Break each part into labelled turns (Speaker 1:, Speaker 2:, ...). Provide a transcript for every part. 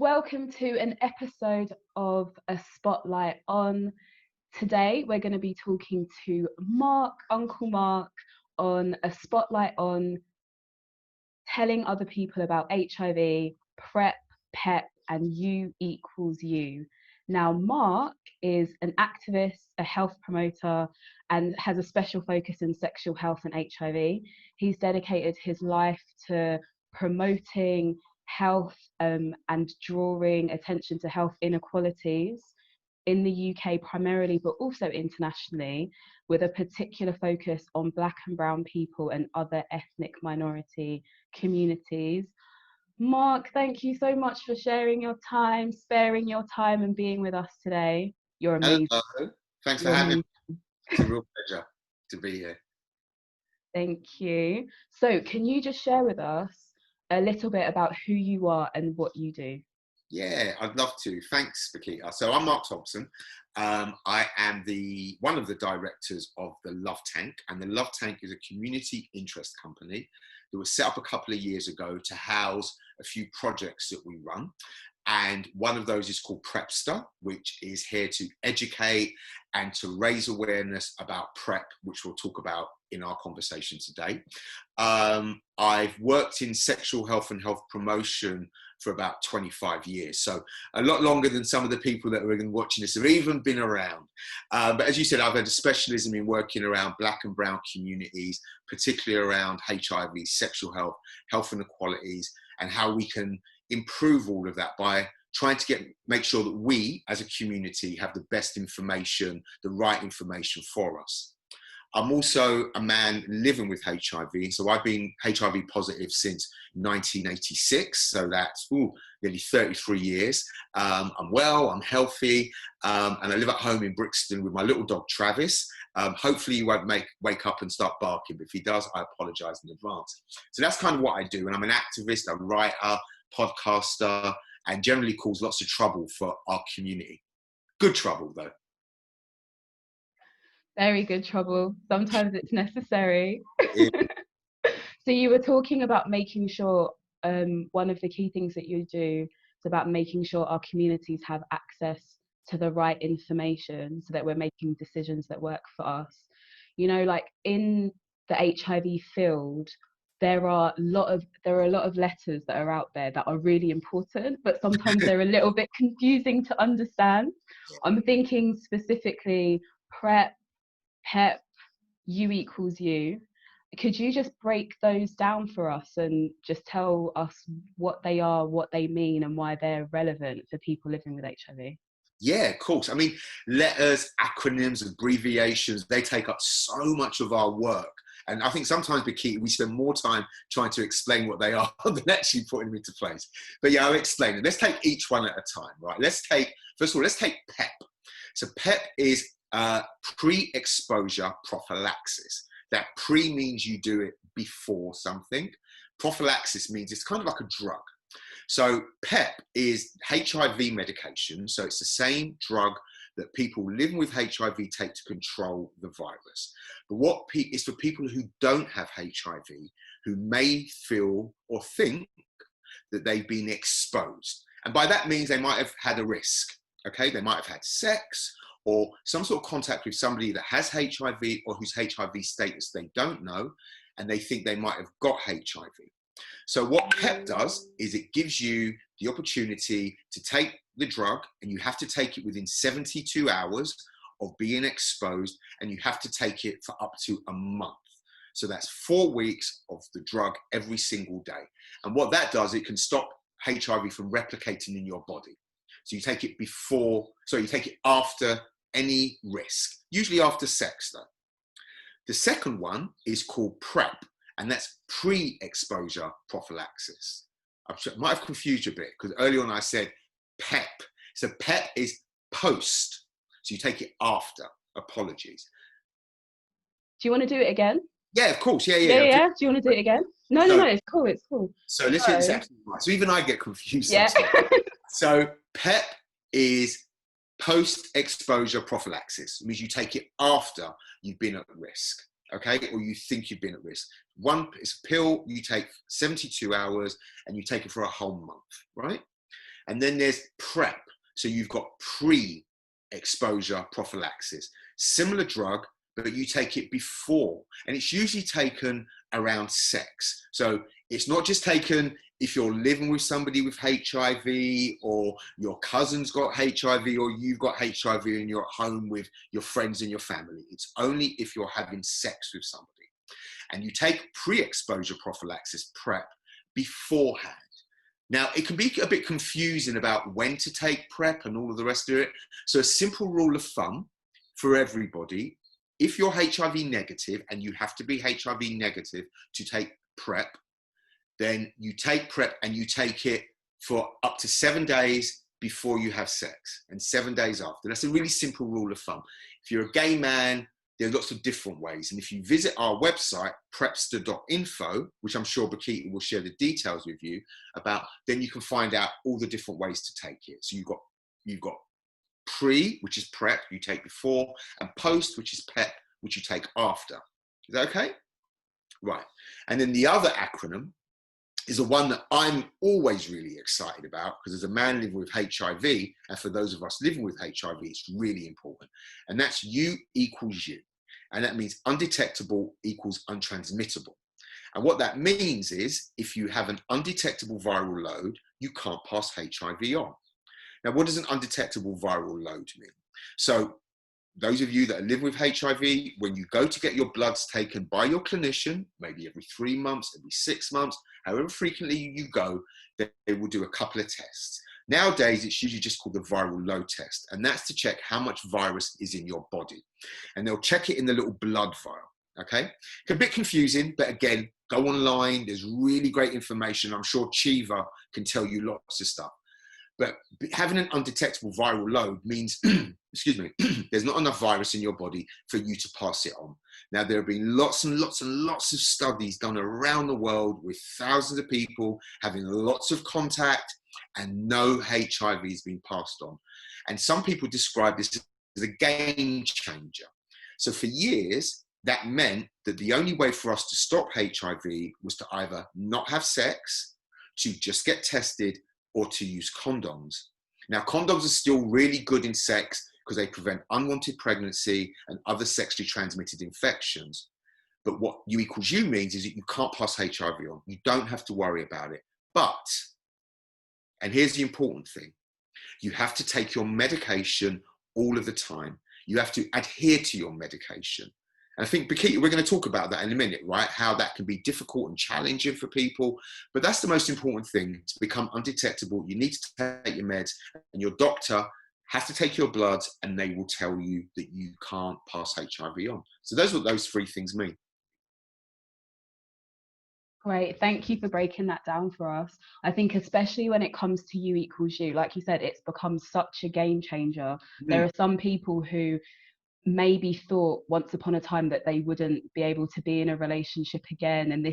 Speaker 1: Welcome to an episode of A Spotlight On. Today we're going to be talking to Uncle Marc, on a spotlight on telling other people about HIV, PrEP, PEP and U U. Now, Marc is an activist, a health promoter, and has a special focus in sexual health and HIV. He's dedicated his life to promoting health and drawing attention to health inequalities in the UK primarily, but also internationally, with a particular focus on Black and Brown people and other ethnic minority communities. Marc, thank you so much for sharing your time, sparing your time and being with us today. You're amazing.
Speaker 2: Hello. Thanks for having me. It's a real pleasure to be here.
Speaker 1: Thank you. So can you just share with us a little bit about who you are and what you do?
Speaker 2: Yeah, I'd love to. Thanks, Bakita. So I'm Marc Thompson. I am one of the directors of the Love Tank, and the Love Tank is a community interest company that was set up a couple of years ago to house a few projects that we run. And one of those is called Prepster, which is here to educate and to raise awareness about PrEP, which we'll talk about in our conversation today. I've worked in sexual health and health promotion for about 25 years. So a lot longer than some of the people that are watching this have even been around. But as you said, I've had a specialism in working around Black and Brown communities, particularly around HIV, sexual health, health inequalities, and how we can improve all of that by trying to make sure that we as a community have the best information, the right information for us. I'm also a man living with HIV. So I've been HIV positive since 1986. So that's nearly 33 years. I'm well, I'm healthy, and I live at home in Brixton with my little dog, Travis. Hopefully he won't wake up and start barking, but if he does, I apologize in advance. So that's kind of what I do. And I'm an activist, a writer, podcaster, and generally cause lots of trouble for our community. Good trouble, though.
Speaker 1: Very good trouble. Sometimes it's necessary.
Speaker 2: Yeah.
Speaker 1: So you were talking about making sure, one of the key things that you do is about making sure our communities have access to the right information so that we're making decisions that work for us. You know, like in the HIV field, there are a lot of letters that are out there that are really important, but sometimes they're a little bit confusing to understand. I'm thinking specifically PrEP, PEP, U U. Could you just break those down for us and just tell us what they are, what they mean, and why they're relevant for people living with HIV?
Speaker 2: Yeah, of course. I mean, letters, acronyms, abbreviations, they take up so much of our work. And I think sometimes, Bakita, we spend more time trying to explain what they are than actually putting them into place. But yeah, I'll explain it. Let's take each one at a time, right? First of all, let's take PEP. So PEP is pre-exposure prophylaxis. That pre means you do it before something. Prophylaxis means it's kind of like a drug. So PEP is HIV medication. So it's the same drug that people living with HIV take to control the virus. But what is for people who don't have HIV, who may feel or think that they've been exposed. And by that means they might have had a risk. Okay, they might have had sex or some sort of contact with somebody that has HIV or whose HIV status they don't know, and they think they might have got HIV. So what PEP does is it gives you the opportunity to take the drug, and you have to take it within 72 hours of being exposed, and you have to take it for up to a month. So that's 4 weeks of the drug every single day. And what that does, it can stop HIV from replicating in your body. So you take it after any risk, usually after sex though. The second one is called PrEP, and that's pre-exposure prophylaxis. I might have confused you a bit because earlier on I said PEP. So PEP is post, so you take it after. Apologies.
Speaker 1: Do you want to do it again?
Speaker 2: Yeah, of course. Yeah.
Speaker 1: Do you want to do it again? No, it's cool.
Speaker 2: So let's get this absolutely right. So even I get confused.
Speaker 1: Yeah.
Speaker 2: So PEP is post-exposure prophylaxis. It means you take it after you've been at risk, okay? Or you think you've been at risk. It's a pill you take 72 hours and you take it for a whole month, right? And then there's PrEP. So you've got pre-exposure prophylaxis. Similar drug, but you take it before. And it's usually taken around sex. So it's not just taken if you're living with somebody with HIV, or your cousin's got HIV, or you've got HIV and you're at home with your friends and your family. It's only if you're having sex with somebody. And you take pre-exposure prophylaxis, PrEP, beforehand. Now, it can be a bit confusing about when to take PrEP and all of the rest of it. So a simple rule of thumb for everybody: if you're HIV negative, and you have to be HIV negative to take PrEP, then you take PrEP and you take it for up to 7 days before you have sex, and 7 days after. That's a really simple rule of thumb. If you're a gay man, there are lots of different ways. And if you visit our website, prepster.info, which I'm sure Bakita will share the details with you about, then you can find out all the different ways to take it. So you've got pre, which is PrEP, you take before, and post, which is PEP, which you take after. Is that okay? Right. And then the other acronym is the one that I'm always really excited about, because as a man living with HIV, and for those of us living with HIV, it's really important. And that's U equals U. And that means undetectable equals untransmittable. And what that means is, if you have an undetectable viral load, you can't pass HIV on. Now, what does an undetectable viral load mean? So those of you that are living with HIV, when you go to get your bloods taken by your clinician, maybe every 3 months, every 6 months, however frequently you go, they will do a couple of tests. Nowadays, it's usually just called the viral load test, and that's to check how much virus is in your body. And they'll check it in the little blood vial, okay? It's a bit confusing, but again, go online. There's really great information. I'm sure Chiva can tell you lots of stuff. But having an undetectable viral load means, excuse me, there's not enough virus in your body for you to pass it on. Now, there have been lots and lots and lots of studies done around the world with thousands of people having lots of contact, and no HIV has been passed on. And some people describe this as a game changer. So for years, that meant that the only way for us to stop HIV was to either not have sex, to just get tested, or to use condoms. Now, condoms are still really good in sex because they prevent unwanted pregnancy and other sexually transmitted infections. But what U equals U means is that you can't pass HIV on. You don't have to worry about it. But, and here's the important thing, you have to take your medication all of the time. You have to adhere to your medication. And I think, Bakita, we're going to talk about that in a minute, right? How that can be difficult and challenging for people. But that's the most important thing, to become undetectable. You need to take your meds, and your doctor has to take your blood, and they will tell you that you can't pass HIV on. So those are what those 3 things mean.
Speaker 1: Great, thank you for breaking that down for us. I think especially when it comes to U equals U, like you said, it's become such a game changer. There are some people who maybe thought once upon a time that they wouldn't be able to be in a relationship again, and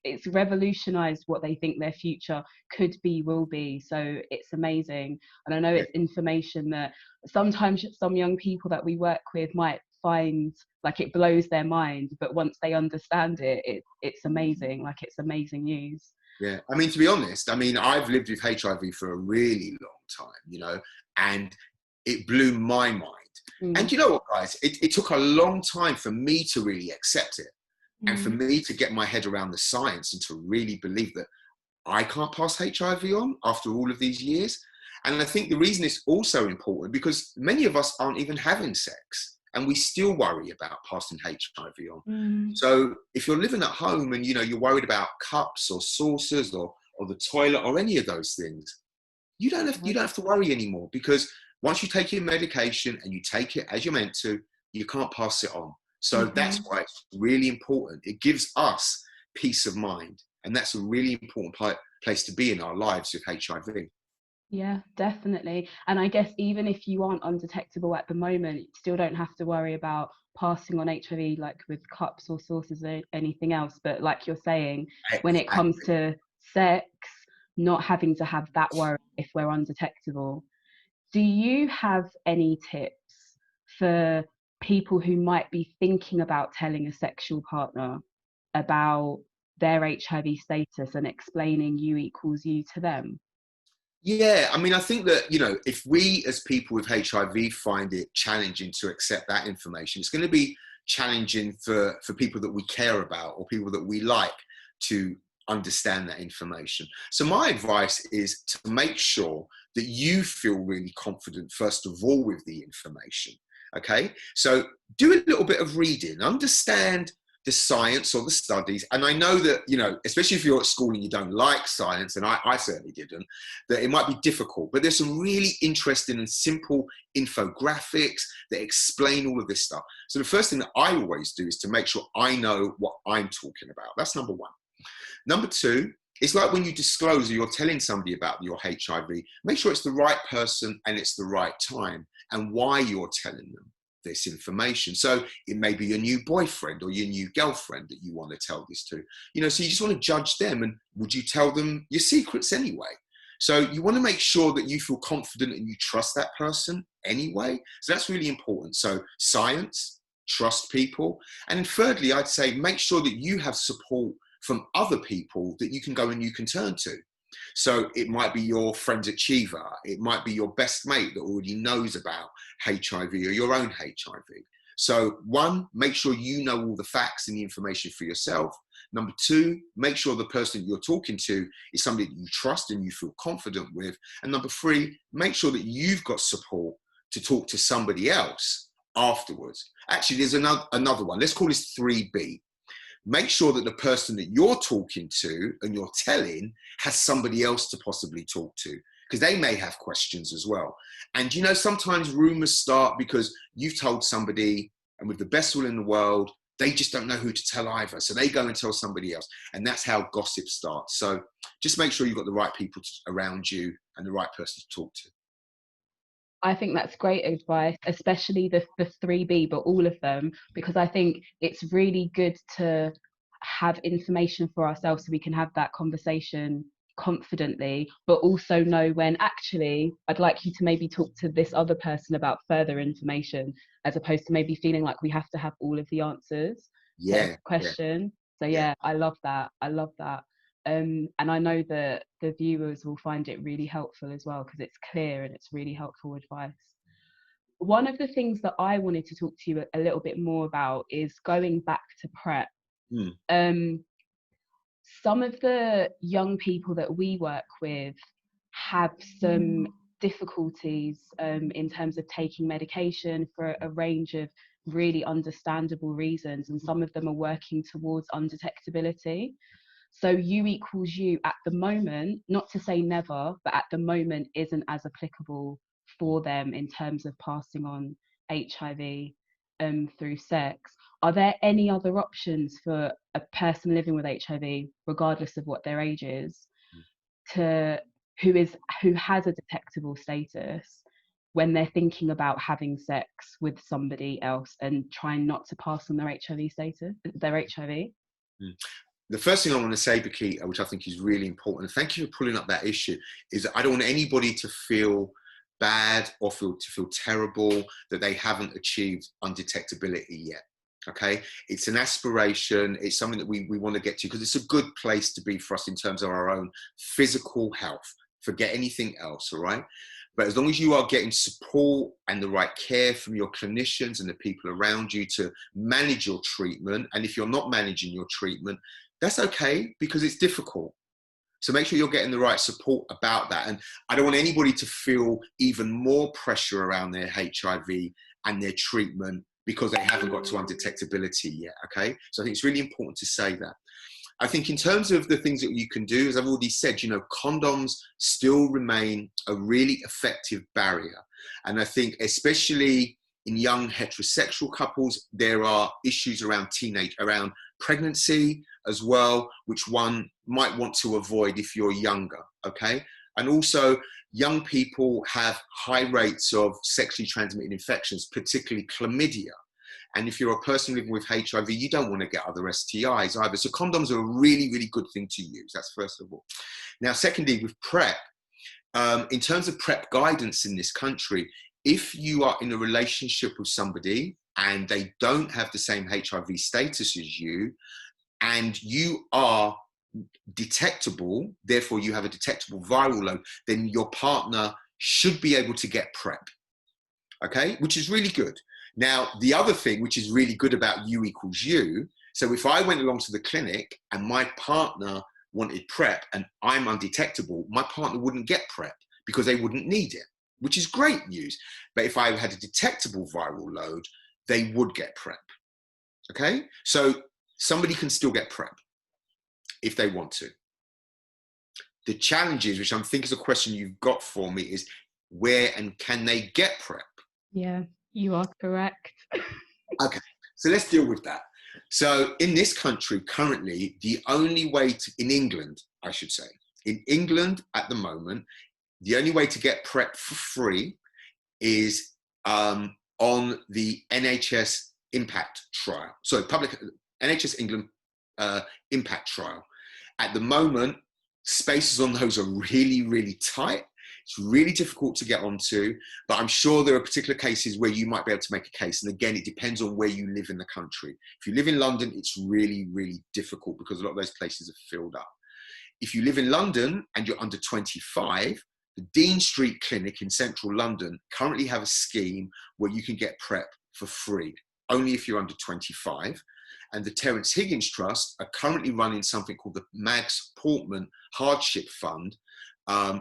Speaker 1: it's revolutionized what they think their future could be, will be. So it's amazing. And I know it's information that sometimes some young people that we work with might find like it blows their mind, but once they understand it, it's amazing. Like, it's amazing news.
Speaker 2: Yeah, I mean, to be honest, I mean, I've lived with HIV for a really long time, you know, and it blew my mind. And you know what, guys, it took a long time for me to really accept it, and for me to get my head around the science, and to really believe that I can't pass HIV on after all of these years. And I think the reason it's also important, because many of us aren't even having sex, and we still worry about passing HIV on. So if you're living at home and, you know, you're worried about cups or saucers or the toilet or any of those things, you don't have to worry anymore, because once you take your medication and you take it as you're meant to, you can't pass it on. So that's why it's really important. It gives us peace of mind. And that's a really important place to be in our lives with HIV.
Speaker 1: Yeah, definitely. And I guess even if you aren't undetectable at the moment, you still don't have to worry about passing on HIV like with cups or saucers or anything else. But like you're saying, when it comes to sex, not having to have that worry if we're undetectable. Do you have any tips for people who might be thinking about telling a sexual partner about their HIV status and explaining U equals U to them?
Speaker 2: Yeah, I mean, I think that, if we as people with HIV find it challenging to accept that information, it's going to be challenging for people that we care about or people that we like to understand that information. So my advice is to make sure that you feel really confident, first of all, with the information. Okay, so do a little bit of reading, understand the science or the studies. And I know that, especially if you're at school and you don't like science, and I certainly didn't, that it might be difficult, but there's some really interesting and simple infographics that explain all of this stuff. So the first thing that I always do is to make sure I know what I'm talking about. That's number one. Number two, it's like when you disclose or you're telling somebody about your HIV, make sure it's the right person and it's the right time and why you're telling them this information. So it may be your new boyfriend or your new girlfriend that you want to tell this to, so you just want to judge them, and would you tell them your secrets anyway? So you want to make sure that you feel confident and you trust that person anyway. So that's really important. So science, trust people. And thirdly, I'd say make sure that you have support from other people that you can go and you can turn to. So it might be your friend's achiever, it might be your best mate that already knows about HIV or your own HIV. So one, make sure you know all the facts and the information for yourself. Number two, make sure the person you're talking to is somebody that you trust and you feel confident with. And number three, make sure that you've got support to talk to somebody else afterwards. Actually, there's another one. Let's call this 3B. Make sure that the person that you're talking to and you're telling has somebody else to possibly talk to, because they may have questions as well. And sometimes rumors start because you've told somebody, and with the best will in the world, they just don't know who to tell either. So they go and tell somebody else. And that's how gossip starts. So just make sure you've got the right people around you and the right person to talk to.
Speaker 1: I think that's great advice, especially the 3B, but all of them, because I think it's really good to have information for ourselves so we can have that conversation confidently, but also know when actually I'd like you to maybe talk to this other person about further information, as opposed to maybe feeling like we have to have all of the answers to every question. So yeah, I love that. And I know that the viewers will find it really helpful as well, because it's clear and it's really helpful advice. One of the things that I wanted to talk to you a little bit more about is going back to PrEP. Some of the young people that we work with have some difficulties in terms of taking medication for a range of really understandable reasons, and some of them are working towards undetectability. So U equals U at the moment, not to say never, but at the moment isn't as applicable for them in terms of passing on HIV through sex. Are there any other options for a person living with HIV, regardless of what their age is, who has a detectable status, when they're thinking about having sex with somebody else and trying not to pass on their HIV status, their HIV?
Speaker 2: The first thing I want to say, Bakita, which I think is really important, and thank you for pulling up that issue, is that I don't want anybody to feel bad or to feel terrible that they haven't achieved undetectability yet. Okay, it's an aspiration. It's something that we want to get to, because it's a good place to be for us in terms of our own physical health. Forget anything else, all right? But as long as you are getting support and the right care from your clinicians and the people around you to manage your treatment, and if you're not managing your treatment, that's okay, because it's difficult. So make sure you're getting the right support about that. And I don't want anybody to feel even more pressure around their HIV and their treatment because they haven't got to undetectability yet, okay? So I think it's really important to say that. I think in terms of the things that you can do, as I've already said, condoms still remain a really effective barrier. And I think especially in young heterosexual couples, there are issues around pregnancy as well, which one might want to avoid if you're younger, okay? And also, young people have high rates of sexually transmitted infections, particularly chlamydia. And if you're a person living with HIV, you don't want to get other STIs either. So condoms are a really, really good thing to use. That's first of all. Now, secondly, with PrEP, in terms of PrEP guidance in this country, if you are in a relationship with somebody and they don't have the same HIV status as you, and you are detectable, therefore you have a detectable viral load, then your partner should be able to get PrEP. Okay, which is really good. Now, the other thing which is really good about U equals U, so if I went along to the clinic and my partner wanted PrEP and I'm undetectable, my partner wouldn't get PrEP because they wouldn't need it, which is great news. But if I had a detectable viral load, they would get PrEP. Okay, so somebody can still get PrEP if they want to. The challenge is, which I think is a question you've got for me, is where and can they get PrEP?
Speaker 1: Yeah, you are correct.
Speaker 2: Okay, so let's deal with that. So in this country currently, the only way to, in England, I should say, in England at the moment, the only way to get PrEP for free is on the NHS Impact Trial. So public NHS England Impact Trial. At the moment, spaces on those are really, really tight. It's really difficult to get onto, but I'm sure there are particular cases where you might be able to make a case. And again, it depends on where you live in the country. If you live in London, it's really, really difficult because a lot of those places are filled up. If you live in London and you're under 25, the Dean Street Clinic in central London currently have a scheme where you can get PrEP for free, only if you're under 25. And the Terence Higgins Trust are currently running something called the Mags Portman Hardship Fund,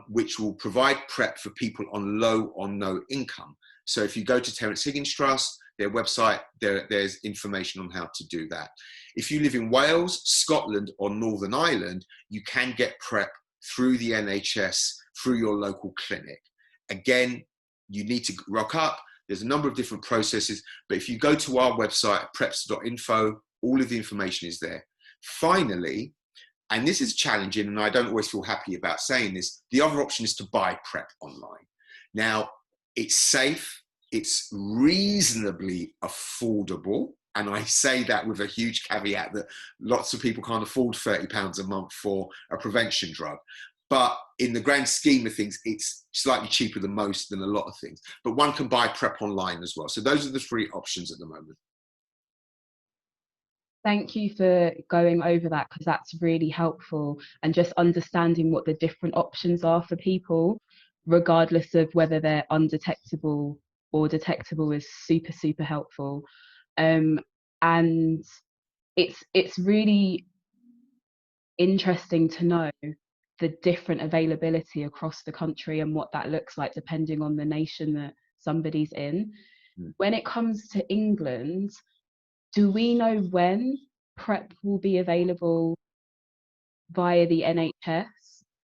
Speaker 2: which will provide PrEP for people on low or no income. So if you go to Terence Higgins Trust, their website, there's information on how to do that. If you live in Wales, Scotland, or Northern Ireland, you can get PrEP through the NHS, through your local clinic. Again, you need to rock up. There's a number of different processes, but if you go to our website, preps.info, all of the information is there. Finally, and this is challenging, and I don't always feel happy about saying this, the other option is to buy PrEP online. Now, it's safe, it's reasonably affordable, and I say that with a huge caveat that lots of people can't afford £30 a month for a prevention drug. But in the grand scheme of things, it's slightly cheaper than a lot of things. But one can buy PrEP online as well. So those are the three options at the moment.
Speaker 1: Thank you for going over that, because that's really helpful, and just understanding what the different options are for people, regardless of whether they're undetectable or detectable, is super, super helpful. And it's really interesting to know the different availability across the country and what that looks like depending on the nation that somebody's in. When it comes to England, do we know when PrEP will be available via the NHS?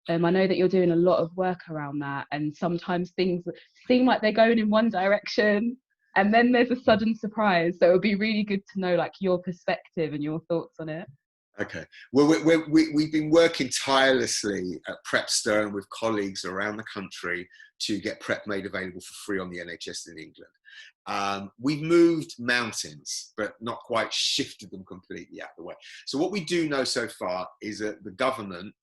Speaker 1: I know that you're doing a lot of work around that, and sometimes things seem like they're going in one direction and then there's a sudden surprise. So it would be really good to know like your perspective and your thoughts on it.
Speaker 2: Okay. Well, we've been working tirelessly at Prepster and with colleagues around the country to get PrEP made available for free on the NHS in England. We've moved mountains, but not quite shifted them completely out of the way. So what we do know so far is that the government,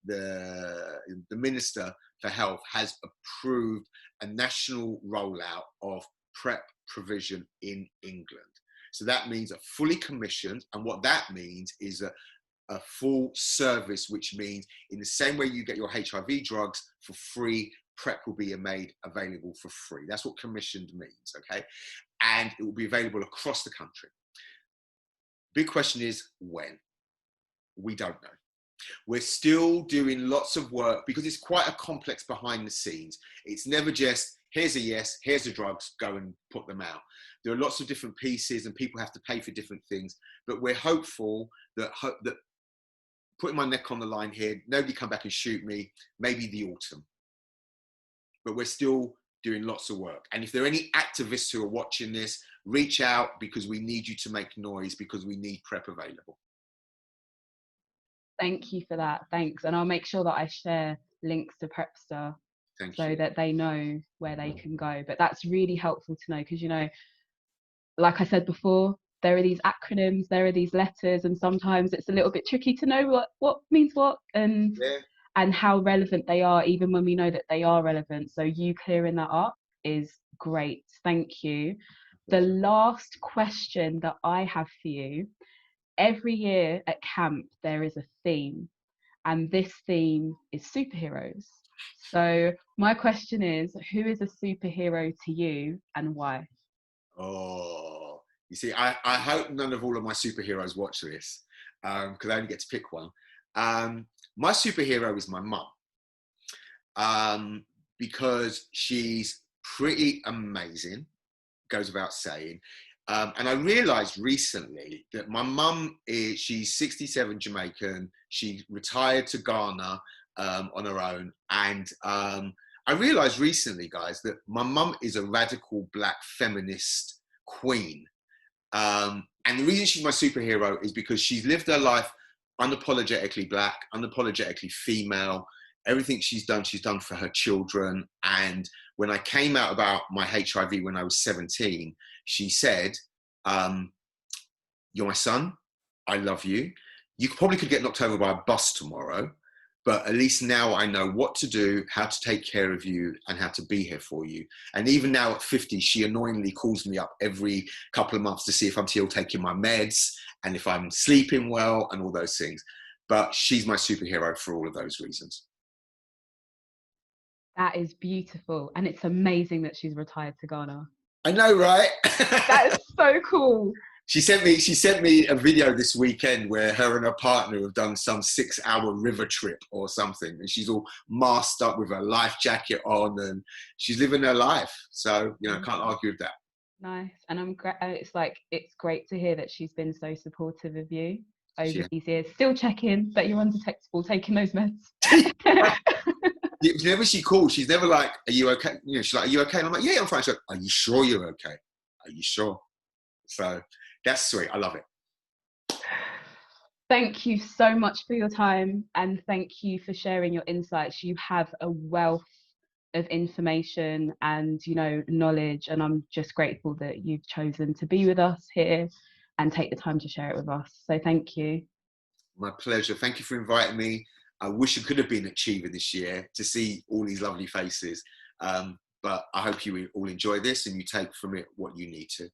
Speaker 2: the Minister for Health, has approved a national rollout of PrEP provision in England. So that means a fully commissioned, and what that means is a full service, which means in the same way you get your HIV drugs for free, PrEP will be made available for free. That's what commissioned means, okay? And it will be available across the country. Big question is when? We don't know. We're still doing lots of work because it's quite a complex behind the scenes. It's never just, here's a yes, here's the drugs, go and put them out. There are lots of different pieces and people have to pay for different things, but we're hopeful that putting my neck on the line here, nobody come back and shoot me, maybe the autumn. But we're still doing lots of work. And if there are any activists who are watching this, reach out, because we need you to make noise, because we need PrEP available.
Speaker 1: Thank you for that. Thanks. And I'll make sure that I share links to Prepster so that they know where they can go. But that's really helpful to know, because, you know, like I said before, there are these acronyms, there are these letters, and sometimes it's a little bit tricky to know what means what and how relevant they are, even when we know that they are relevant. So you clearing that up is great. Thank you. The last question that I have for you, every year at camp there is a theme, and this theme is superheroes. So my question is, who is a superhero to you and why?
Speaker 2: Oh, you see, I hope none of all of my superheroes watch this, because I only get to pick one. My superhero is my mum, um, because she's pretty amazing, goes without saying. And I realized recently that my mum she's 67, Jamaican. She retired to Ghana on her own. And I realized recently, guys, that my mum is a radical black feminist queen. And the reason she's my superhero is because she's lived her life unapologetically black, unapologetically female. Everything she's done for her children. And when I came out about my HIV when I was 17, she said, "You're my son. I love you. You probably could get knocked over by a bus tomorrow, but at least now I know what to do, how to take care of you, and how to be here for you." And even now at 50, she annoyingly calls me up every couple of months to see if I'm still taking my meds and if I'm sleeping well and all those things. But she's my superhero for all of those reasons.
Speaker 1: That is beautiful, and it's amazing that she's retired to Ghana.
Speaker 2: I know, right?
Speaker 1: That is so cool.
Speaker 2: She sent me a video this weekend where her and her partner have done some 6-hour river trip or something, and she's all masked up with her life jacket on, and she's living her life. So can't argue with that.
Speaker 1: Nice, and it's great to hear that she's been so supportive of you over these years. Still checking that you're undetectable, taking those meds.
Speaker 2: Whenever she calls, she's never like, "Are you okay?" She's like, "Are you okay?" And I'm like, "Yeah, I'm fine." She's like, "Are you sure you're okay? Are you sure?" So that's sweet. I love it.
Speaker 1: Thank you so much for your time, and thank you for sharing your insights. You have a wealth of information and knowledge, and I'm just grateful that you've chosen to be with us here and take the time to share it with us. So thank you.
Speaker 2: My pleasure. Thank you for inviting me. I wish I could have been at Chiva this year to see all these lovely faces. But I hope you all enjoy this and you take from it what you need to.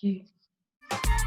Speaker 1: Thank you.